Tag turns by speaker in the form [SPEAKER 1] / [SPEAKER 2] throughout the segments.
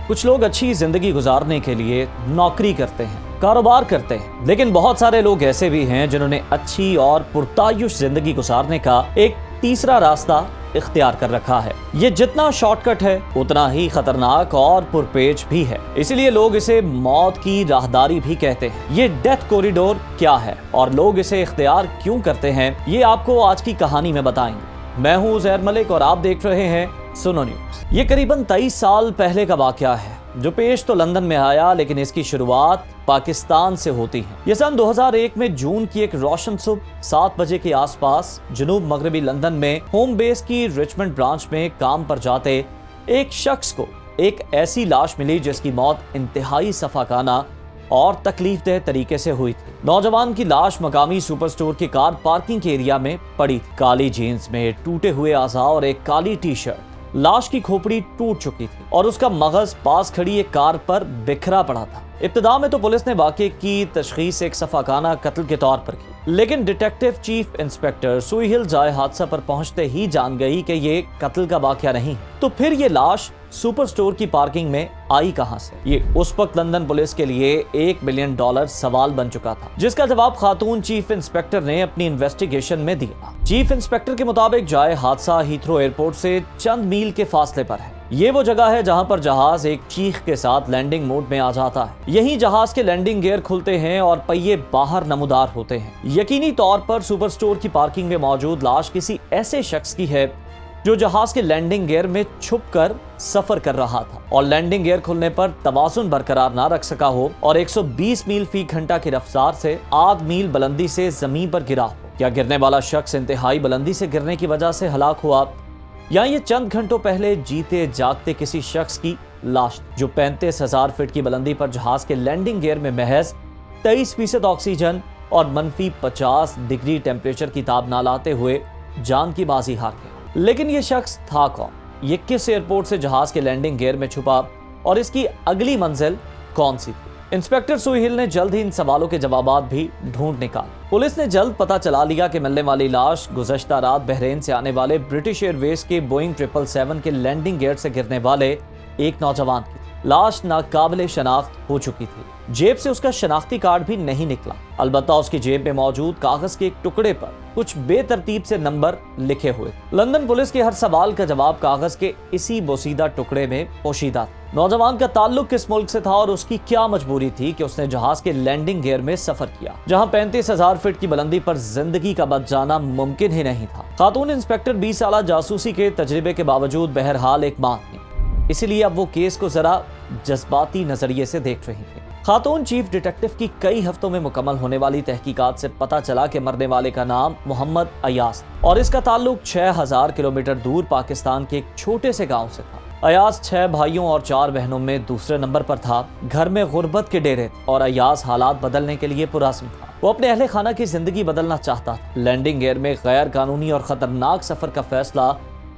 [SPEAKER 1] کچھ لوگ اچھی زندگی گزارنے کے لیے نوکری کرتے ہیں، کاروبار کرتے ہیں، لیکن بہت سارے لوگ ایسے بھی ہیں جنہوں نے اچھی اور پرتعیش زندگی گزارنے کا ایک تیسرا راستہ اختیار کر رکھا ہے۔ یہ جتنا شارٹ کٹ ہے اتنا ہی خطرناک اور پرپیچ بھی ہے، اسی لیے لوگ اسے موت کی راہداری بھی کہتے ہیں۔ یہ ڈیتھ کوریڈور کیا ہے اور لوگ اسے اختیار کیوں کرتے ہیں، یہ آپ کو آج کی کہانی میں بتائیں گے۔ میں ہوں عزیر ملک اور آپ دیکھ رہے ہیں سنو نیوز۔ یہ قریباً 23 سال پہلے کا واقعہ ہے جو پیش تو لندن میں آیا، لیکن اس کی شروعات پاکستان سے ہوتی ہے۔ یہ سن 2001 میں جون کی ایک روشن صبح 7 بجے کے آس پاس جنوب مغربی لندن میں ہوم بیس کی رچمنڈ برانچ میں کام پر جاتے ایک شخص کو ایک ایسی لاش ملی جس کی موت انتہائی سفاکانہ اور تکلیف دہ طریقے سے ہوئی تھی۔ نوجوان کی لاش مقامی سپر سٹور کے کار پارکنگ کے ایریا میں پڑی تھی۔ کالی جینز میں ٹوٹے ہوئے اعضاء اور ایک کالی ٹی شرٹ، لاش کی کھوپڑی ٹوٹ چکی تھی اور اس کا مغز پاس کھڑی ایک کار پر بکھرا پڑا تھا۔ ابتدا میں تو پولیس نے واقعے کی تشخیص ایک سفاکانہ قتل کے طور پر کی، لیکن ڈیٹیکٹیو چیف انسپیکٹر سوئی ہل جائے حادثہ پر پہنچتے ہی جان گئی کہ یہ قتل کا واقعہ نہیں۔ تو پھر یہ لاش سپر سٹور کی پارکنگ میں آئی کہاں سے؟ یہ اس وقت لندن پولیس کے لیے $1 ملین سوال بن چکا تھا، جس کا جواب خاتون چیف انسپیکٹر نے اپنی انویسٹیگیشن میں دیا۔ چیف انسپیکٹر کے مطابق جائے حادثہ ہیتھرو ایئرپورٹ سے چند میل کے فاصلے پر ہے۔ یہ وہ جگہ ہے جہاں پر جہاز ایک چیخ کے ساتھ لینڈنگ موڈ میں آ جاتا ہے۔ یہیں جہاز کے لینڈنگ گیئر کھلتے ہیں اور پہیے باہر نمودار ہوتے ہیں۔ یقینی طور پر سپر سٹور کی پارکنگ میں موجود لاش کسی ایسے شخص کی ہے جو جہاز کے لینڈنگ گیئر میں چھپ کر سفر کر رہا تھا اور لینڈنگ گیئر کھلنے پر توازن برقرار نہ رکھ سکا ہو اور 120 میل فی گھنٹہ کی رفتار سے 8 میل بلندی سے زمین پر گرا ہو۔ کیا گرنے والا شخص انتہائی بلندی سے گرنے کی وجہ سے ہلاک ہوا، یا یہ چند گھنٹوں پہلے جیتے جاگتے کسی شخص کی لاش جو 35,000 فٹ کی بلندی پر جہاز کے لینڈنگ گیئر میں محض 23% آکسیجن اور -50 ڈگری ٹیمپریچر کی تاب نہ لاتے ہوئے جان کی بازی ہار گیا۔ لیکن یہ شخص تھا کون؟ یہ کس ایئرپورٹ سے جہاز کے لینڈنگ گیئر میں چھپا اور اس کی اگلی منزل کون سی تھی؟ انسپیکٹر سوئی ہل نے جلد ہی ان سوالوں کے جوابات بھی ڈھونڈ نکالے۔ پولیس نے جلد پتہ چلا لیا کہ ملنے والی لاش گزشتہ رات بحرین سے آنے والے برٹش ایئر ویز کے بوئنگ 777 کے لینڈنگ گیئر سے گرنے والے ایک نوجوان کی تھی۔ لاش ناقابل شناخت ہو چکی تھی، جیب سے اس کا شناختی کارڈ بھی نہیں نکلا، البتہ اس کی جیب میں موجود کاغذ کے ایک ٹکڑے پر کچھ بے ترتیب سے نمبر لکھے ہوئے۔ لندن پولیس کے ہر سوال کا جواب کاغذ کے اسی بوسیدہ ٹکڑے میں پوشیدہ تھا۔ نوجوان کا تعلق کس ملک سے تھا اور اس کی کیا مجبوری تھی کہ اس نے جہاز کے لینڈنگ گیئر میں سفر کیا جہاں 35,000 فٹ کی بلندی پر زندگی کا بچ جانا ممکن ہی نہیں تھا۔ خاتون انسپیکٹر 20 سالہ جاسوسی کے تجربے کے باوجود بہرحال ایک ماں تھی، اسی لیے اب وہ کیس کو ذرا جذباتی نظریے سے دیکھ رہی تھی۔ خاتون چیف ڈیٹیکٹیو کی کئی ہفتوں میں مکمل ہونے والی تحقیقات سے پتہ چلا کہ مرنے والے کا نام محمد ایاز اور اس کا تعلق 6000 کلومیٹر دور پاکستان کے ایک چھوٹے سے گاؤں سے تھا۔ ایاز 6 بھائیوں اور 4 بہنوں میں دوسرے نمبر پر تھا۔ گھر میں غربت کے ڈیرے تھے اور ایاز حالات بدلنے کے لیے پرعزم تھا۔ وہ اپنے اہل خانہ کی زندگی بدلنا چاہتا تھا۔ لینڈنگ گیئر میں غیر قانونی اور خطرناک سفر کا فیصلہ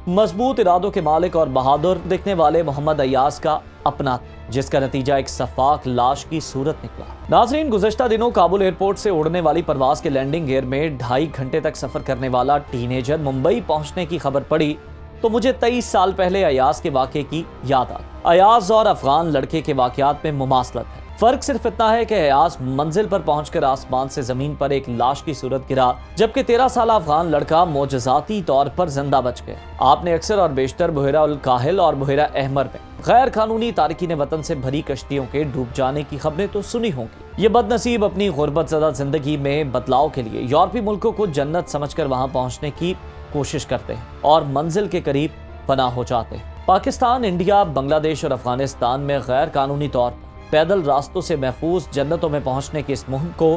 [SPEAKER 1] مضبوط ارادوں کے مالک اور بہادر دکھنے والے محمد ایاز کا اپنا تھا، جس کا نتیجہ ایک سفاک لاش کی صورت نکلا۔ ناظرین، گزشتہ دنوں کابل ایئرپورٹ سے اڑنے والی پرواز کے لینڈنگ گیئر میں 2.5 گھنٹے تک سفر کرنے والا ٹین ایجر ممبئی پہنچنے کی خبر پڑی تو مجھے 23 سال پہلے ایاز کے واقعے کی یاد آئی۔ ایاز اور افغان لڑکے کے واقعات میں مماثلت ہے، فرق صرف اتنا ہے کہ ایاز منزل پر پہنچ کر آسمان سے زمین پر ایک لاش کی صورت گرا، جبکہ 13 سالہ افغان لڑکا معجزاتی طور پر زندہ بچ گیا۔ آپ نے اکثر اور بیشتر بحیرہ الکاہل اور بحیرہ احمر میں غیر قانونی تارکین وطن سے بھری کشتیوں کے ڈوب جانے کی خبریں تو سنی ہوں گی۔ یہ بد نصیب اپنی غربت زدہ زندگی میں بدلاؤ کے لیے یورپی ملکوں کو جنت سمجھ کر وہاں پہنچنے کی کوشش کرتے ہیں اور منزل کے قریب پناہ ہو جاتے ہیں۔ پاکستان، انڈیا، بنگلہ دیش اور افغانستان میں غیر قانونی طور پر پیدل راستوں سے محفوظ جنتوں میں پہنچنے کی اس مہم کو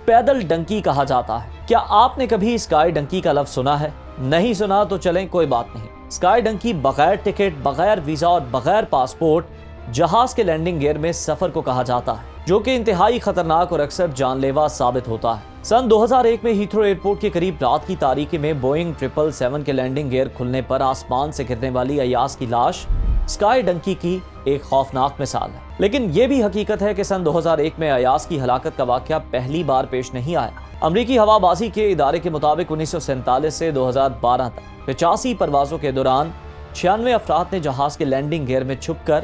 [SPEAKER 1] پیدل ڈنکی کہا جاتا ہے۔ کیا آپ نے کبھی اسکائی ڈنکی کا لفظ سنا ہے؟ نہیں سنا تو چلیں کوئی بات نہیں۔ اسکائی ڈنکی بغیر ٹکٹ، بغیر ویزا اور بغیر پاسپورٹ جہاز کے لینڈنگ گیئر میں سفر کو کہا جاتا ہے، جو کہ انتہائی خطرناک اور اکثر جان لیوا ثابت ہوتا ہے۔ سن 2001 میں ہیتھرو ایئرپورٹ کے قریب رات کی تاریکی میں بوئنگ 777 کے لینڈنگ گیئر کھلنے پر آسمان سے گرنے والی ایاز کی لاش اسکائی ڈنکی کی ایک خوفناک مثال ہے۔ لیکن یہ بھی حقیقت ہے کہ سن 2001 میں ایاز کی ہلاکت کا واقعہ پہلی بار پیش نہیں آیا۔ امریکی ہوا بازی کے ادارے کے مطابق 1947 سے 2012 تک 85 پروازوں کے دوران 96 افراد نے جہاز کے لینڈنگ گیئر میں چھپ کر